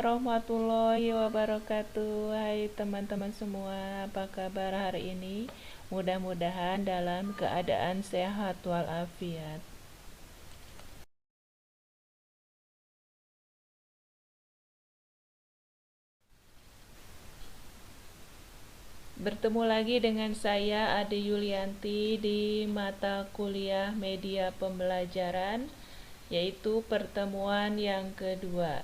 warahmatullahi wabarakatuh. Hai teman-teman semua, apa kabar hari ini? Mudah-mudahan dalam keadaan sehat walafiat. Bertemu lagi dengan saya Ade Yulianti di mata kuliah media pembelajaran, yaitu pertemuan yang kedua.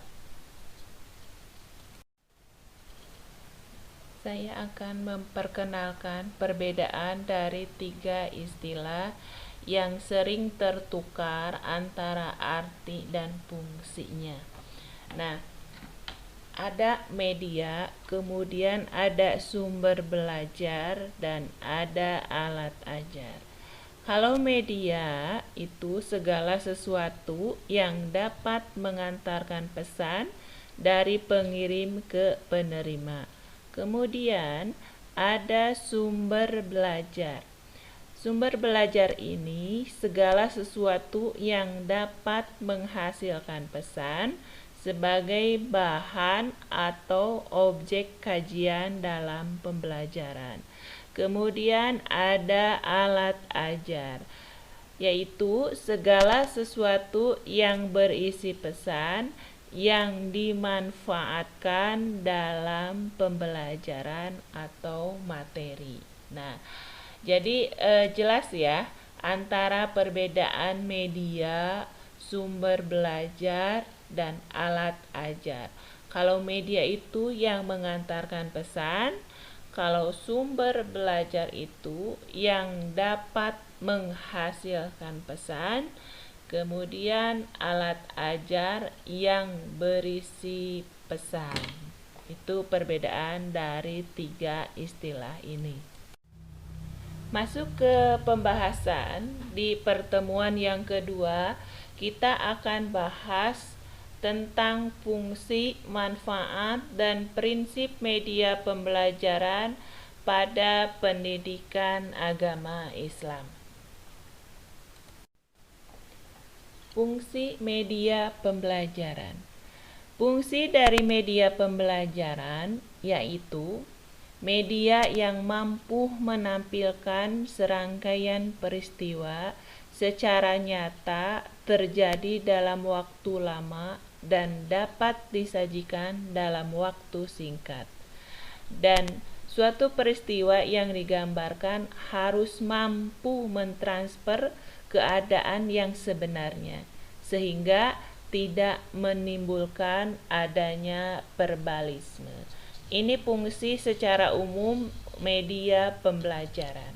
Saya akan memperkenalkan perbedaan dari tiga istilah yang sering tertukar antara arti dan fungsinya. Nah, ada media, kemudian ada sumber belajar, dan ada alat ajar. Kalau media itu segala sesuatu yang dapat mengantarkan pesan dari pengirim ke penerima. Kemudian ada sumber belajar. Sumber belajar ini segala sesuatu yang dapat menghasilkan pesan sebagai bahan atau objek kajian dalam pembelajaran. Kemudian ada alat ajar, yaitu segala sesuatu yang berisi pesan yang dimanfaatkan dalam pembelajaran atau materi. Nah, jadi jelas ya antara perbedaan media, sumber belajar, dan alat ajar. Kalau media itu yang mengantarkan pesan, kalau sumber belajar itu yang dapat menghasilkan pesan, kemudian alat ajar yang berisi pesan. Itu perbedaan dari tiga istilah ini. Masuk ke pembahasan di pertemuan yang kedua, kita akan bahas tentang fungsi, manfaat, dan prinsip media pembelajaran pada pendidikan agama Islam. Fungsi media pembelajaran. Fungsi dari media pembelajaran yaitu media yang mampu menampilkan serangkaian peristiwa secara nyata terjadi dalam waktu lama dan dapat disajikan dalam waktu singkat. Dan suatu peristiwa yang digambarkan harus mampu mentransfer keadaan yang sebenarnya, sehingga tidak menimbulkan adanya verbalisme. Ini fungsi secara umum media pembelajaran.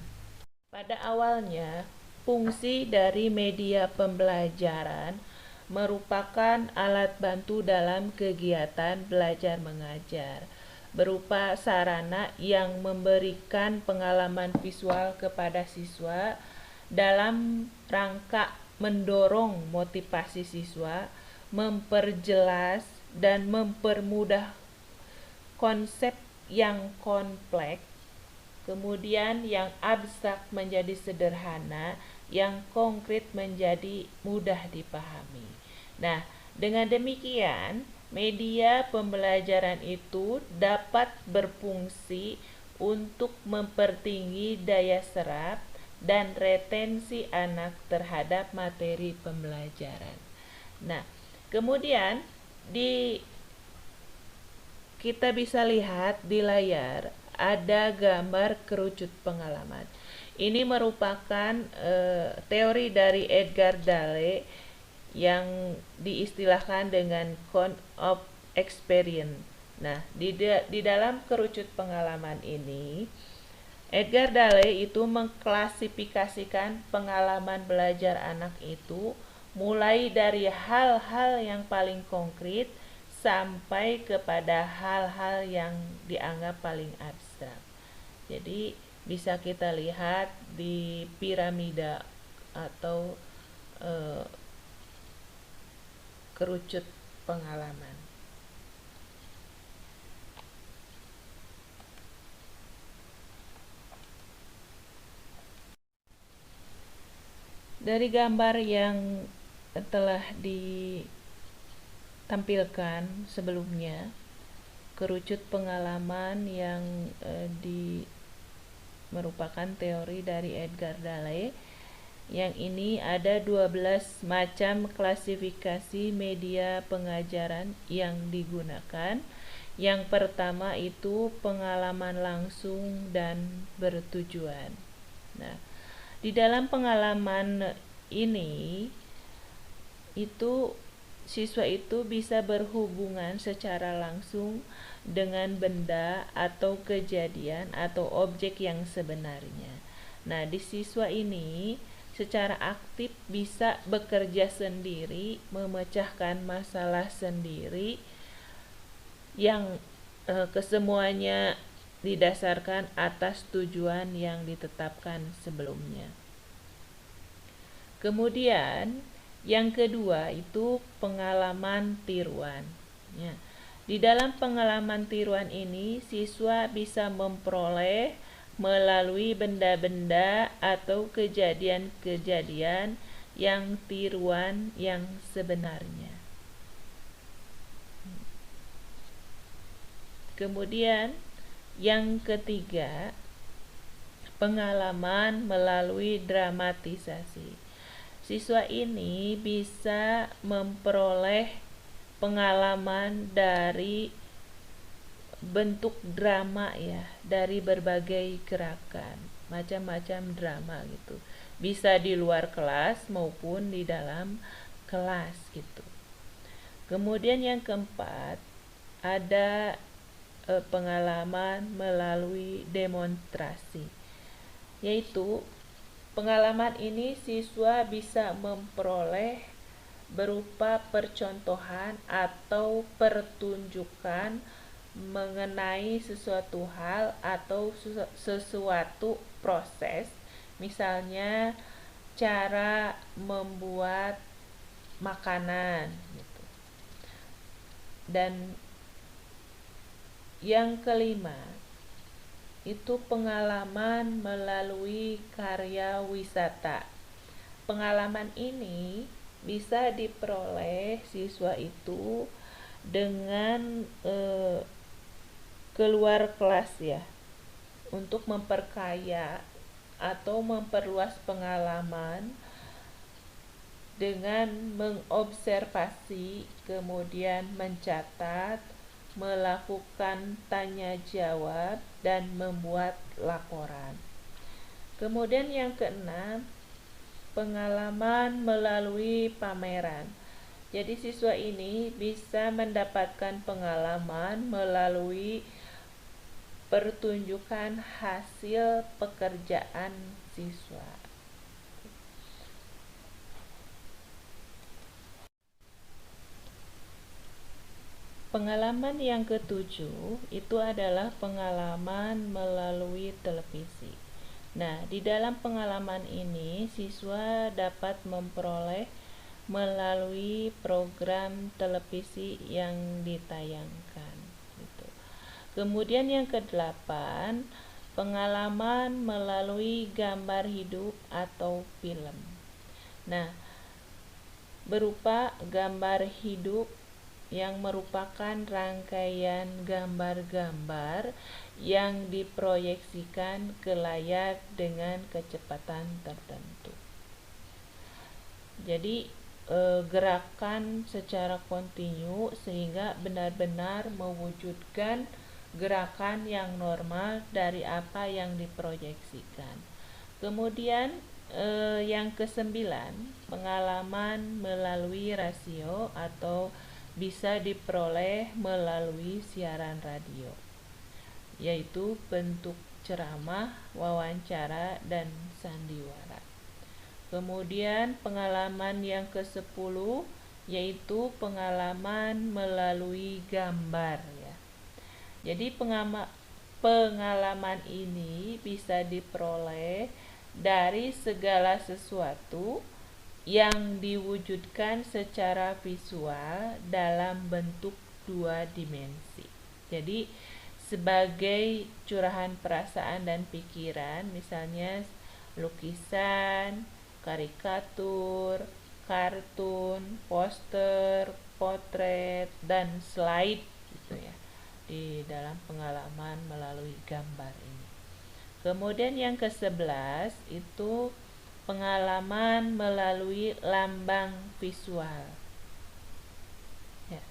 Pada awalnya, fungsi dari media pembelajaran merupakan alat bantu dalam kegiatan belajar mengajar, berupa sarana yang memberikan pengalaman visual kepada siswa dalam rangka mendorong motivasi siswa, memperjelas dan mempermudah konsep yang kompleks, kemudian yang abstrak menjadi sederhana, yang konkret menjadi mudah dipahami. Nah, dengan demikian, media pembelajaran itu dapat berfungsi untuk mempertinggi daya serap dan retensi anak terhadap materi pembelajaran. Nah, kemudian kita bisa lihat di layar ada gambar kerucut pengalaman. Ini merupakan teori dari Edgar Dale yang diistilahkan dengan count of experience. Nah, di dalam kerucut pengalaman ini, Edgar Dale itu mengklasifikasikan pengalaman belajar anak itu mulai dari hal-hal yang paling konkret sampai kepada hal-hal yang dianggap paling abstrak. Jadi bisa kita lihat di piramida atau kerucut pengalaman. Dari gambar yang telah tampilkan sebelumnya, kerucut pengalaman yang merupakan teori dari Edgar Dale. Yang ini ada 12 macam klasifikasi media pengajaran yang digunakan. Yang pertama itu pengalaman langsung dan bertujuan. Nah, di dalam pengalaman ini itu siswa itu bisa berhubungan secara langsung dengan benda atau kejadian atau objek yang sebenarnya. Nah, di siswa ini secara aktif bisa bekerja sendiri, memecahkan masalah sendiri yang kesemuanya didasarkan atas tujuan yang ditetapkan sebelumnya. Kemudian yang kedua itu pengalaman tiruan. Ya. Di dalam pengalaman tiruan ini, siswa bisa memperoleh melalui benda-benda atau kejadian-kejadian yang tiruan yang sebenarnya. Kemudian yang ketiga, pengalaman melalui dramatisasi. Siswa ini bisa memperoleh pengalaman dari bentuk drama ya, dari berbagai gerakan, macam-macam drama gitu. Bisa di luar kelas maupun di dalam kelas gitu. Kemudian yang keempat, ada pengalaman melalui demonstrasi. Yaitu pengalaman ini siswa bisa memperoleh berupa percontohan atau pertunjukan mengenai sesuatu hal atau sesuatu proses, misalnya cara membuat makanan gitu. Dan yang kelima itu pengalaman melalui karya wisata. Pengalaman ini bisa diperoleh siswa itu dengan keluar kelas ya, untuk memperkaya atau memperluas pengalaman dengan mengobservasi, kemudian mencatat, melakukan tanya jawab, dan membuat laporan. Kemudian yang keenam, pengalaman melalui pameran. Jadi siswa ini bisa mendapatkan pengalaman melalui pertunjukan hasil pekerjaan siswa. Pengalaman yang ketujuh itu adalah pengalaman melalui televisi. Nah, di dalam pengalaman ini siswa dapat memperoleh melalui program televisi yang ditayangkan gitu. Kemudian yang kedelapan, pengalaman melalui gambar hidup atau film. Nah, berupa gambar hidup yang merupakan rangkaian gambar-gambar yang diproyeksikan ke layar dengan kecepatan tertentu. Jadi gerakan secara kontinu sehingga benar-benar mewujudkan gerakan yang normal dari apa yang diproyeksikan. Kemudian yang kesembilan, pengalaman melalui rasio atau bisa diperoleh melalui siaran radio, yaitu bentuk ceramah, wawancara, dan sandiwara. Kemudian pengalaman yang ke-10 yaitu pengalaman melalui gambar ya. Jadi pengalaman ini bisa diperoleh dari segala sesuatu yang diwujudkan secara visual dalam bentuk 2 dimensi. Jadi sebagai curahan perasaan dan pikiran, misalnya lukisan, karikatur, kartun, poster, potret, dan slide gitu ya di dalam pengalaman melalui gambar ini. Kemudian yang ke-11 itu pengalaman melalui lambang visual. Ya.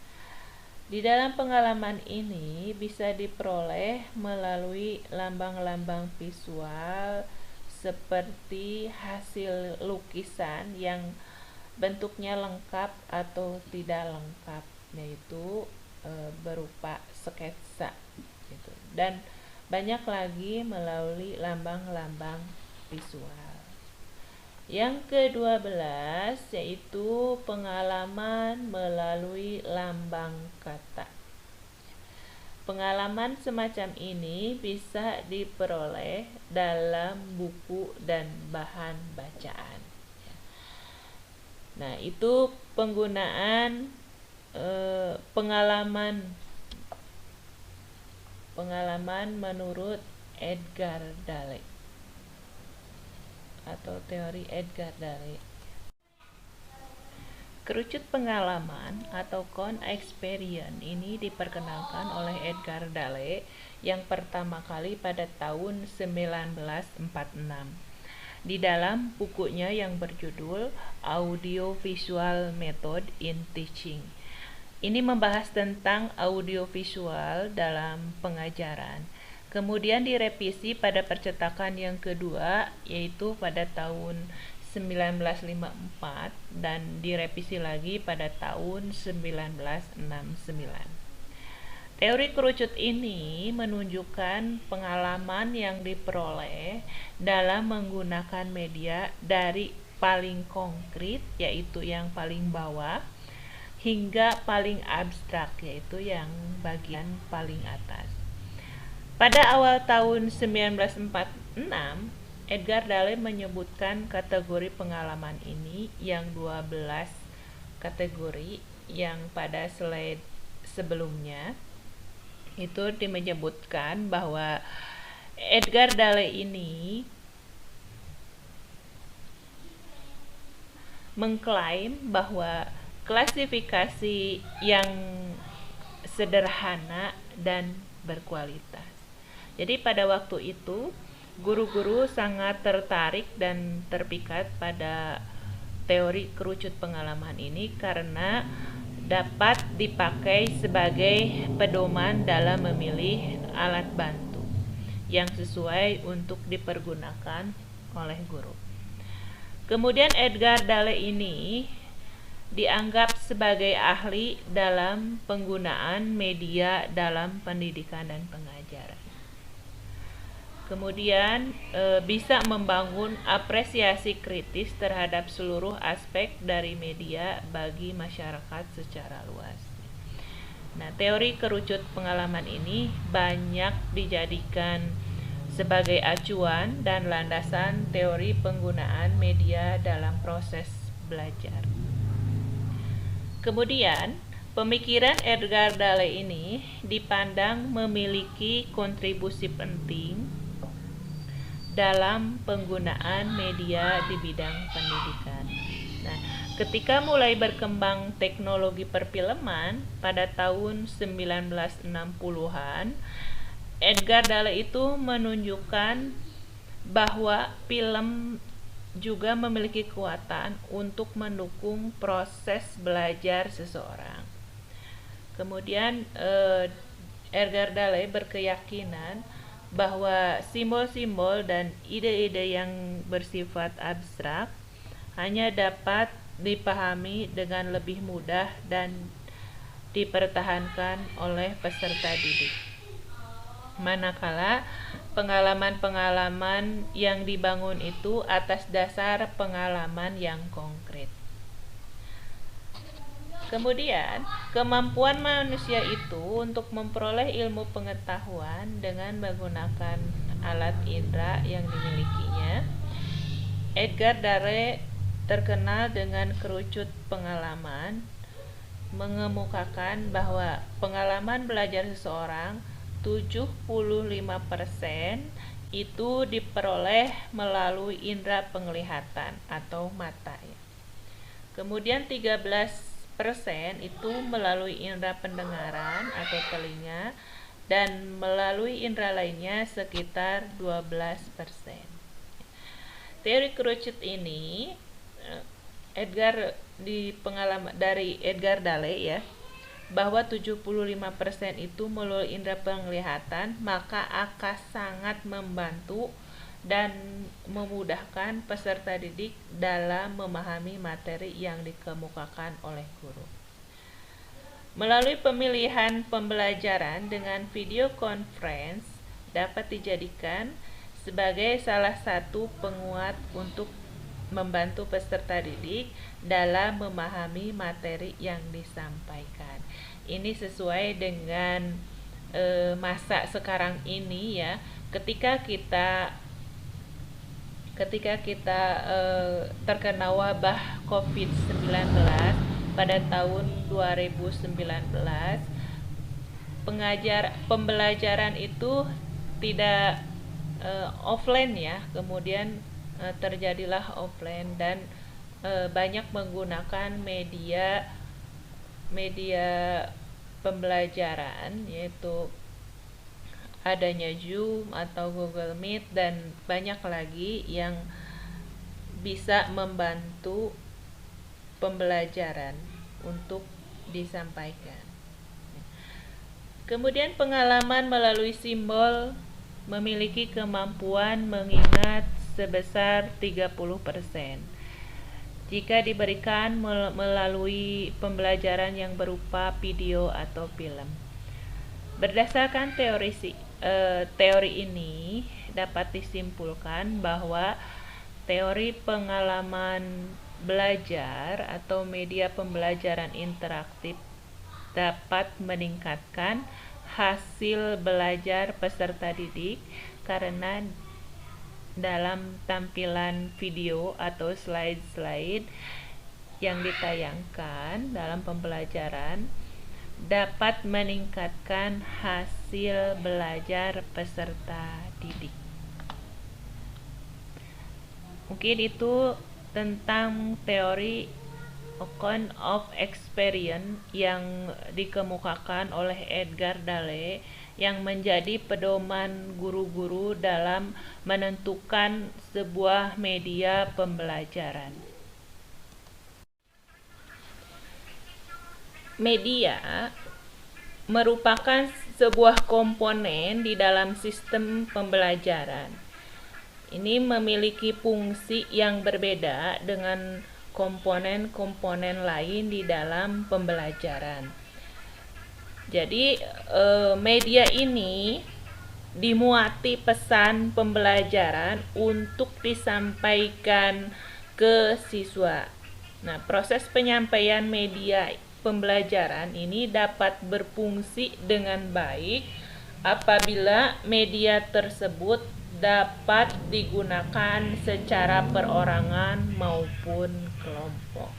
Di dalam pengalaman ini bisa diperoleh melalui lambang-lambang visual seperti hasil lukisan yang bentuknya lengkap atau tidak lengkap, yaitu berupa sketsa gitu. Dan banyak lagi melalui lambang-lambang visual. Yang ke-12 yaitu pengalaman melalui lambang kata. Pengalaman semacam ini bisa diperoleh dalam buku dan bahan bacaan. Nah, itu penggunaan pengalaman menurut Edgar Dale atau teori Edgar Dale. Kerucut pengalaman atau Count Experience ini diperkenalkan oleh Edgar Dale yang pertama kali pada tahun 1946 di dalam bukunya yang berjudul Audio Visual Method in Teaching. Ini membahas tentang audiovisual dalam pengajaran. Kemudian direvisi pada percetakan yang kedua, yaitu pada tahun 1954 dan direvisi lagi pada tahun 1969. Teori kerucut ini menunjukkan pengalaman yang diperoleh dalam menggunakan media dari paling konkret, yaitu yang paling bawah, hingga paling abstrak, yaitu yang bagian paling atas. Pada awal tahun 1946, Edgar Dale menyebutkan kategori pengalaman ini yang 12 kategori yang pada slide sebelumnya itu menyebutkan bahwa Edgar Dale ini mengklaim bahwa klasifikasi yang sederhana dan berkualitas. Jadi pada waktu itu guru-guru sangat tertarik dan terpikat pada teori kerucut pengalaman ini karena dapat dipakai sebagai pedoman dalam memilih alat bantu yang sesuai untuk dipergunakan oleh guru. Kemudian Edgar Dale ini dianggap sebagai ahli dalam penggunaan media dalam pendidikan dan pengajaran. Kemudian bisa membangun apresiasi kritis terhadap seluruh aspek dari media bagi masyarakat secara luas. Nah, teori kerucut pengalaman ini banyak dijadikan sebagai acuan dan landasan teori penggunaan media dalam proses belajar. Kemudian, pemikiran Edgar Dale ini dipandang memiliki kontribusi penting dalam penggunaan media di bidang pendidikan. Nah, ketika mulai berkembang teknologi perfilman pada tahun 1960-an, Edgar Dale itu menunjukkan bahwa film juga memiliki kekuatan untuk mendukung proses belajar seseorang. Kemudian Edgar Dale berkeyakinan bahwa simbol-simbol dan ide-ide yang bersifat abstrak hanya dapat dipahami dengan lebih mudah dan dipertahankan oleh peserta didik. Manakala pengalaman-pengalaman yang dibangun itu atas dasar pengalaman yang konkret. Kemudian, kemampuan manusia itu untuk memperoleh ilmu pengetahuan dengan menggunakan alat indera yang dimilikinya. Edgar Dale terkenal dengan kerucut pengalaman, mengemukakan bahwa pengalaman belajar seseorang 75% itu diperoleh melalui indera penglihatan atau mata ya. Kemudian 13% itu melalui indera pendengaran atau telinga, dan melalui indera lainnya sekitar 12%. Teori kerucut ini dari Edgar Dale ya, bahwa 75% itu melalui indera penglihatan, maka akan sangat membantu dan memudahkan peserta didik dalam memahami materi yang dikemukakan oleh guru. Melalui pemilihan pembelajaran dengan video conference dapat dijadikan sebagai salah satu penguat untuk membantu peserta didik dalam memahami materi yang disampaikan. Ini sesuai dengan masa sekarang ini ya, ketika kita terkena wabah COVID-19 pada tahun 2019, pembelajaran itu tidak offline ya, kemudian terjadilah offline, dan banyak menggunakan media pembelajaran, yaitu adanya Zoom atau Google Meet dan banyak lagi yang bisa membantu pembelajaran untuk disampaikan. Kemudian pengalaman melalui simbol memiliki kemampuan mengingat sebesar 30% jika diberikan melalui pembelajaran yang berupa video atau film. Berdasarkan teori ini dapat disimpulkan bahwa teori pengalaman belajar atau media pembelajaran interaktif dapat meningkatkan hasil belajar peserta didik karena dalam tampilan video atau slide-slide yang ditayangkan dalam pembelajaran dapat meningkatkan hasil belajar peserta didik. Mungkin itu tentang teori account of experience yang dikemukakan oleh Edgar Dale, yang menjadi pedoman guru-guru dalam menentukan sebuah media pembelajaran. Media merupakan sebuah komponen di dalam sistem pembelajaran. Ini memiliki fungsi yang berbeda dengan komponen-komponen lain di dalam pembelajaran. Jadi media ini dimuati pesan pembelajaran untuk disampaikan ke siswa. Nah, proses penyampaian media pembelajaran ini dapat berfungsi dengan baik apabila media tersebut dapat digunakan secara perorangan maupun kelompok.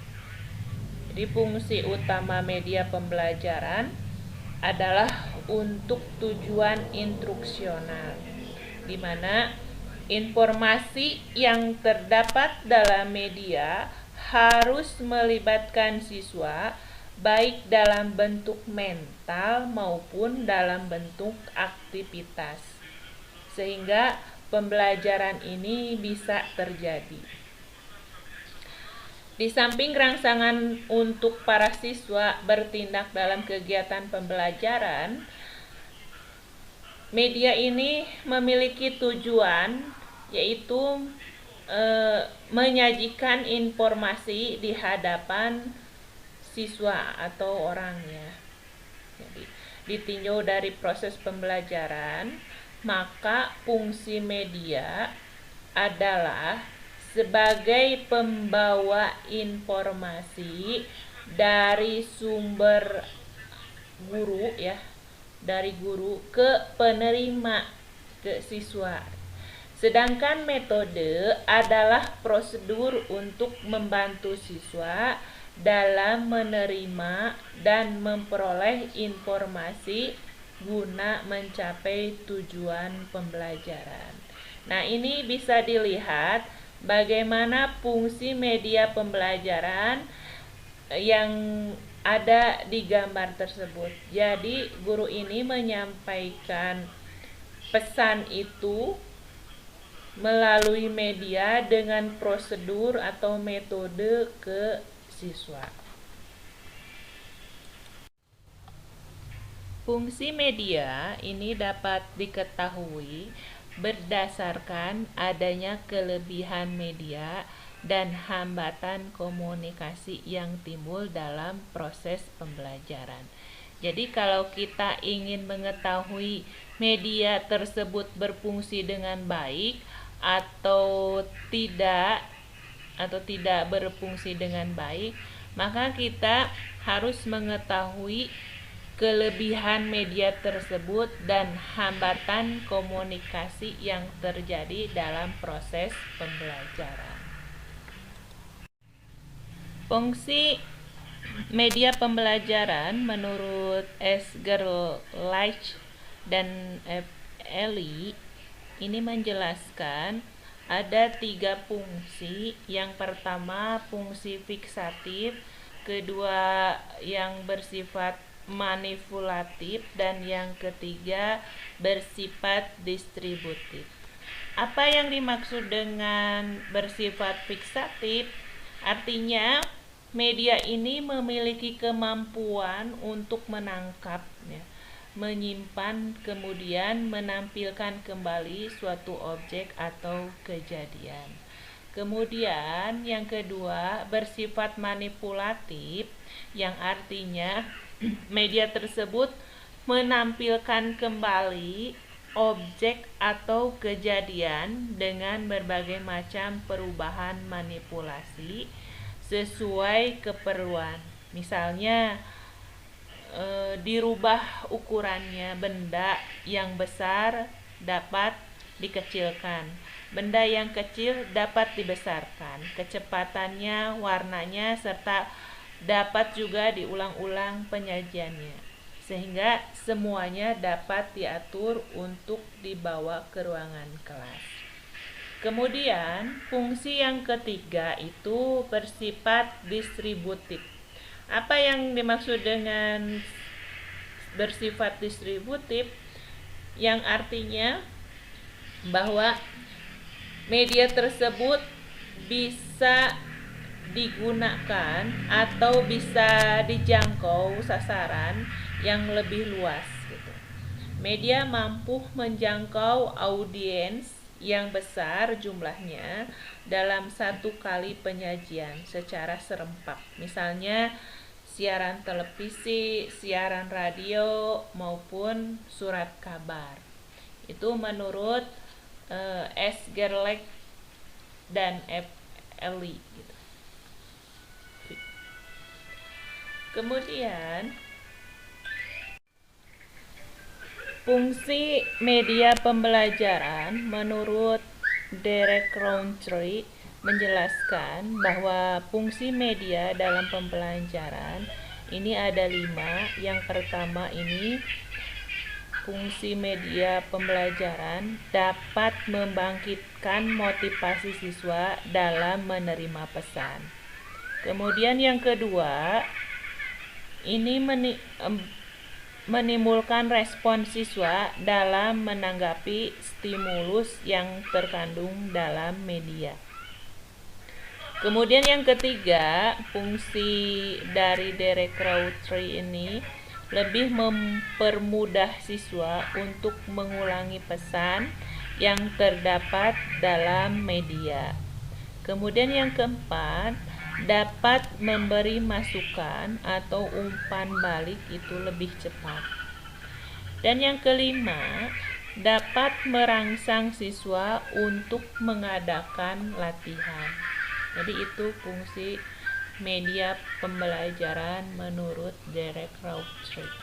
Jadi fungsi utama media pembelajaran adalah untuk tujuan instruksional, di mana informasi yang terdapat dalam media harus melibatkan siswa baik dalam bentuk mental maupun dalam bentuk aktivitas, sehingga pembelajaran ini bisa terjadi. Di samping rangsangan untuk para siswa bertindak dalam kegiatan pembelajaran, media ini memiliki tujuan, yaitu menyajikan informasi di hadapan siswa atau orangnya. Jadi, ditinjau dari proses pembelajaran, maka fungsi media adalah sebagai pembawa informasi dari sumber guru ya, dari guru ke penerima, ke siswa. Sedangkan metode adalah prosedur untuk membantu siswa dalam menerima dan memperoleh informasi guna mencapai tujuan pembelajaran. Nah, ini bisa dilihat bagaimana fungsi media pembelajaran yang ada di gambar tersebut. Jadi guru ini menyampaikan pesan itu melalui media dengan prosedur atau metode ke siswa. Fungsi media ini dapat diketahui berdasarkan adanya kelebihan media dan hambatan komunikasi yang timbul dalam proses pembelajaran. Jadi kalau kita ingin mengetahui media tersebut berfungsi dengan baik atau tidak berfungsi dengan baik, maka kita harus mengetahui kelebihan media tersebut dan hambatan komunikasi yang terjadi dalam proses pembelajaran. Fungsi media pembelajaran menurut Esgerleich dan Eli ini menjelaskan ada 3 fungsi. Yang pertama fungsi fiksatif, kedua yang bersifat manipulatif, dan yang ketiga bersifat distributif. Apa yang dimaksud dengan bersifat fiksatif? Artinya media ini memiliki kemampuan untuk menangkap, menyimpan, kemudian menampilkan kembali suatu objek atau kejadian. Kemudian yang kedua bersifat manipulatif, yang artinya media tersebut menampilkan kembali objek atau kejadian dengan berbagai macam perubahan manipulasi sesuai keperluan. Misalnya dirubah ukurannya, benda yang besar dapat dikecilkan, benda yang kecil dapat dibesarkan, kecepatannya, warnanya, serta dapat juga diulang-ulang penyajiannya, sehingga semuanya dapat diatur untuk dibawa ke ruangan kelas. Kemudian fungsi yang ketiga itu bersifat distributif. Apa yang dimaksud dengan bersifat distributif? Yang artinya bahwa media tersebut bisa digunakan atau bisa dijangkau sasaran yang lebih luas gitu. Media mampu menjangkau audiens yang besar jumlahnya dalam satu kali penyajian secara serempak. Misalnya siaran televisi, siaran radio, maupun surat kabar. Itu menurut Esgerleich dan Eli gitu. Kemudian fungsi media pembelajaran menurut Derek Rountree menjelaskan bahwa fungsi media dalam pembelajaran ini ada 5. Yang pertama ini fungsi media pembelajaran dapat membangkitkan motivasi siswa dalam menerima pesan. Kemudian yang kedua ini menimbulkan respon siswa dalam menanggapi stimulus yang terkandung dalam media. Kemudian yang ketiga, fungsi dari Derek Rountree ini lebih mempermudah siswa untuk mengulangi pesan yang terdapat dalam media. Kemudian yang keempat, dapat memberi masukan atau umpan balik itu lebih cepat. Dan yang kelima, dapat merangsang siswa untuk mengadakan latihan. Jadi itu fungsi media pembelajaran menurut Derek Rountree.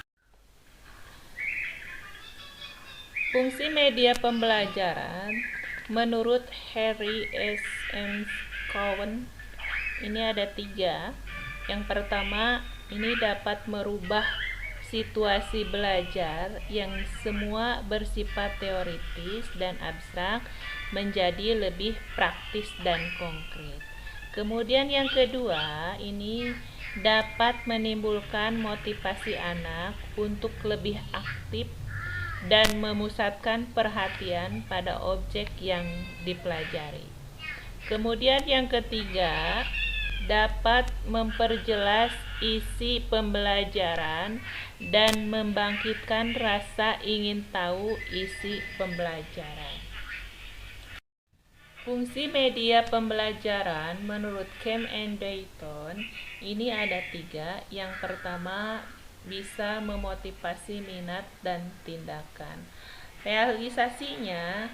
Fungsi media pembelajaran menurut Harry S. M. Cowan ini ada 3. Yang pertama, ini dapat merubah situasi belajar yang semua bersifat teoritis dan abstrak menjadi lebih praktis dan konkret. Kemudian yang kedua, ini dapat menimbulkan motivasi anak untuk lebih aktif dan memusatkan perhatian pada objek yang dipelajari. Kemudian yang ketiga, dapat memperjelas isi pembelajaran dan membangkitkan rasa ingin tahu isi pembelajaran. Fungsi media pembelajaran menurut Kemp and Dayton ini ada 3. Yang pertama, bisa memotivasi minat dan tindakan. Realisasinya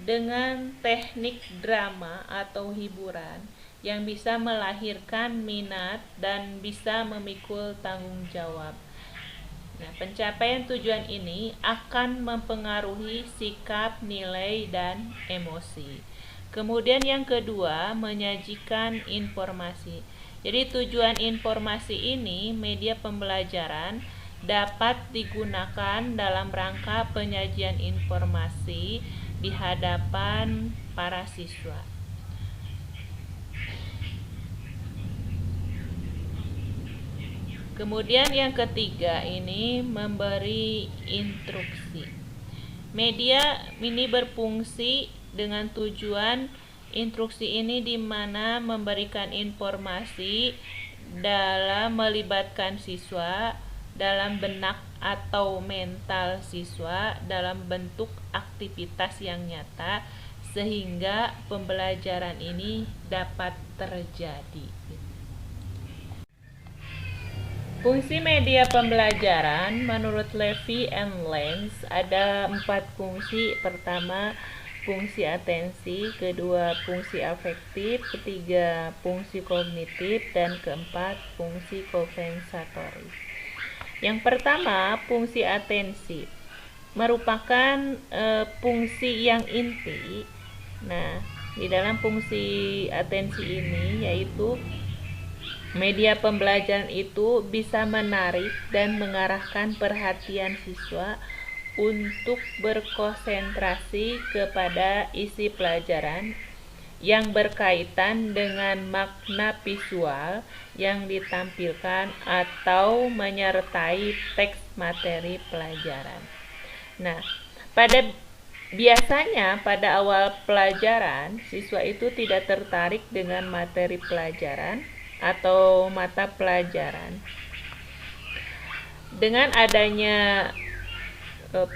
dengan teknik drama atau hiburan yang bisa melahirkan minat dan bisa memikul tanggung jawab. Nah, pencapaian tujuan ini akan mempengaruhi sikap, nilai, dan emosi. Kemudian yang kedua, menyajikan informasi. Jadi tujuan informasi ini, media pembelajaran dapat digunakan dalam rangka penyajian informasi di hadapan para siswa. Kemudian yang ketiga ini memberi instruksi. Media ini berfungsi dengan tujuan instruksi ini di mana memberikan informasi dalam melibatkan siswa dalam benak atau mental siswa dalam bentuk aktivitas yang nyata sehingga pembelajaran ini dapat terjadi. Fungsi media pembelajaran menurut Levy and Lenz ada 4 fungsi. Pertama, fungsi atensi, kedua fungsi afektif, ketiga fungsi kognitif, dan keempat fungsi kompensatoris. Yang pertama, fungsi atensi merupakan fungsi yang inti. Nah, di dalam fungsi atensi ini yaitu media pembelajaran itu bisa menarik dan mengarahkan perhatian siswa untuk berkonsentrasi kepada isi pelajaran yang berkaitan dengan makna visual yang ditampilkan atau menyertai teks materi pelajaran. Nah, biasanya pada awal pelajaran, siswa itu tidak tertarik dengan materi pelajaran atau mata pelajaran. Dengan adanya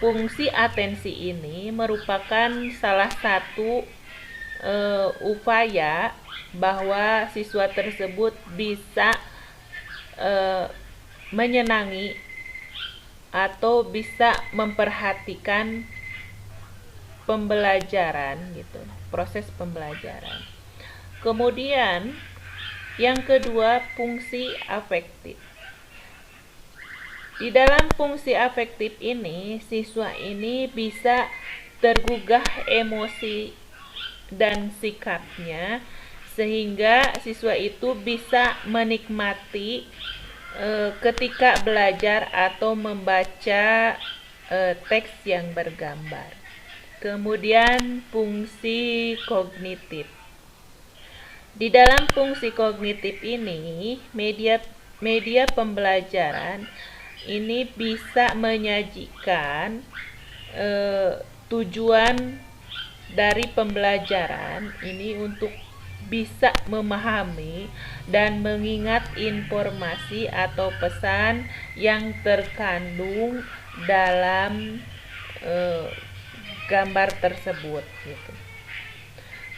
fungsi atensi ini merupakan salah satu upaya bahwa siswa tersebut bisa menyenangi atau bisa memperhatikan pembelajaran gitu, proses pembelajaran. Kemudian yang kedua, fungsi afektif. Di dalam fungsi afektif ini, siswa ini bisa tergugah emosi dan sikapnya sehingga siswa itu bisa menikmati ketika belajar atau membaca teks yang bergambar. Kemudian fungsi kognitif. Di dalam fungsi kognitif ini, media pembelajaran ini bisa menyajikan tujuan dari pembelajaran ini untuk bisa memahami dan mengingat informasi atau pesan yang terkandung dalam gambar tersebut gitu.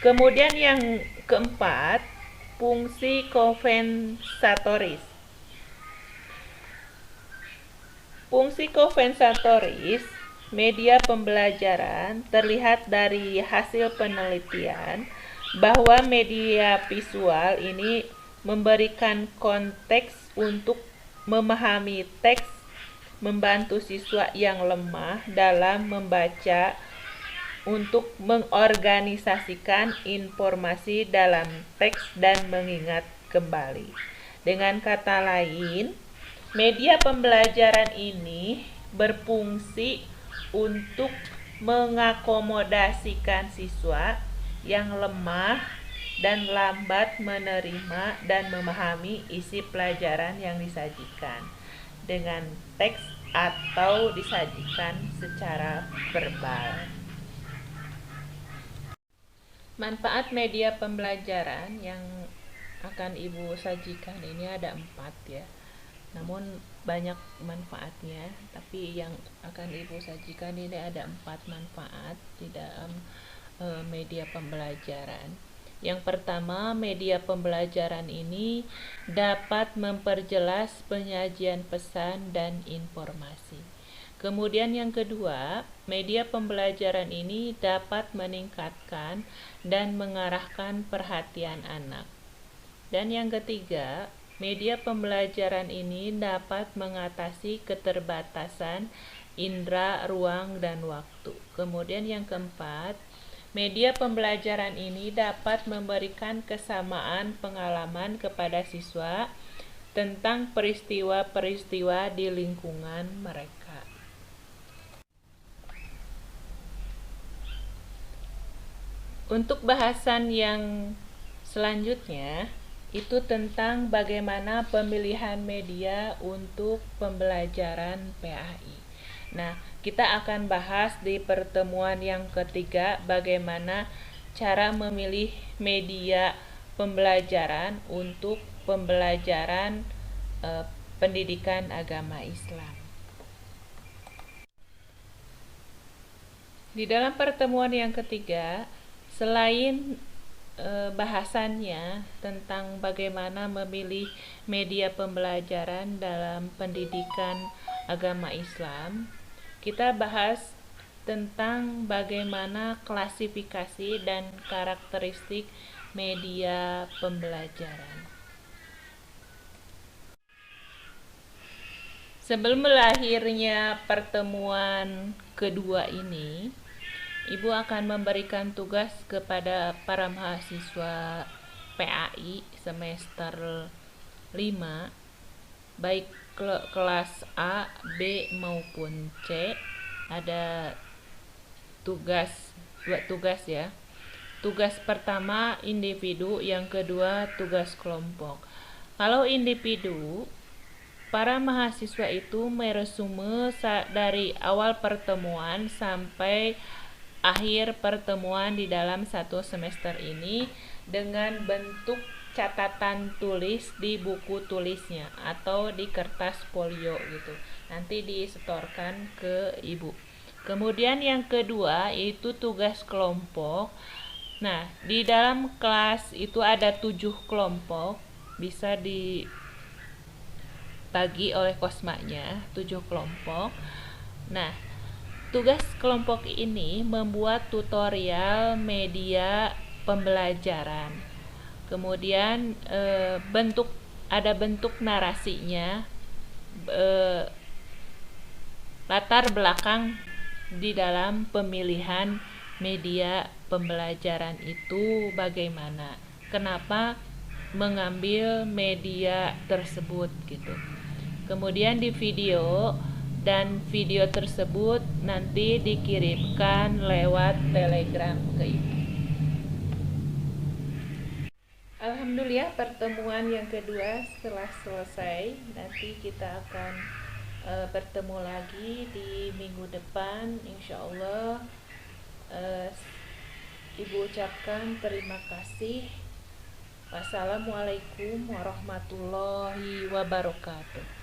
Kemudian yang keempat, fungsi kompensatoris. Fungsi kompensatoris media pembelajaran terlihat dari hasil penelitian bahwa media visual ini memberikan konteks untuk memahami teks, membantu siswa yang lemah dalam membaca untuk mengorganisasikan informasi dalam teks dan mengingat kembali. Dengan kata lain, media pembelajaran ini berfungsi untuk mengakomodasikan siswa yang lemah dan lambat menerima dan memahami isi pelajaran yang disajikan dengan teks atau disajikan secara verbal. Manfaat media pembelajaran yang akan Ibu sajikan ini ada 4 ya. Namun banyak manfaatnya, tapi yang akan Ibu sajikan ini ada 4 manfaat di dalam media pembelajaran. Yang pertama, media pembelajaran ini dapat memperjelas penyajian pesan dan informasi. Kemudian yang kedua, media pembelajaran ini dapat meningkatkan dan mengarahkan perhatian anak. Dan yang ketiga, media pembelajaran ini dapat mengatasi keterbatasan indera, ruang, dan waktu. Kemudian yang keempat, media pembelajaran ini dapat memberikan kesamaan pengalaman kepada siswa tentang peristiwa-peristiwa di lingkungan mereka. Untuk bahasan yang selanjutnya, itu tentang bagaimana pemilihan media untuk pembelajaran PAI. Nah, kita akan bahas di pertemuan yang ketiga bagaimana cara memilih media pembelajaran untuk pembelajaran pendidikan agama Islam. Di dalam pertemuan yang ketiga, selain bahasannya tentang bagaimana memilih media pembelajaran dalam pendidikan agama Islam, kita bahas tentang bagaimana klasifikasi dan karakteristik media pembelajaran. Sebelum lahirnya pertemuan kedua ini, Ibu akan memberikan tugas kepada para mahasiswa PAI semester 5, baik kelas A, B, maupun C. Ada dua tugas ya. Tugas pertama individu, yang kedua tugas kelompok. Kalau individu, para mahasiswa itu meresume dari awal pertemuan sampai akhir pertemuan di dalam satu semester ini dengan bentuk catatan tulis di buku tulisnya atau di kertas folio gitu. Nanti disetorkan ke Ibu. Kemudian yang kedua itu tugas kelompok. Nah, di dalam kelas itu ada 7 kelompok, bisa dibagi oleh kosmaknya 7 kelompok. Nah, tugas kelompok ini membuat tutorial media pembelajaran. Kemudian ada bentuk narasinya, latar belakang di dalam pemilihan media pembelajaran itu bagaimana, kenapa mengambil media tersebut gitu. Kemudian di video, dan video tersebut nanti dikirimkan lewat Telegram ke Ibu. Alhamdulillah, pertemuan yang kedua setelah selesai. Nanti kita akan bertemu lagi di minggu depan, insya Allah. Ibu ucapkan terima kasih. Wassalamualaikum warahmatullahi wabarakatuh.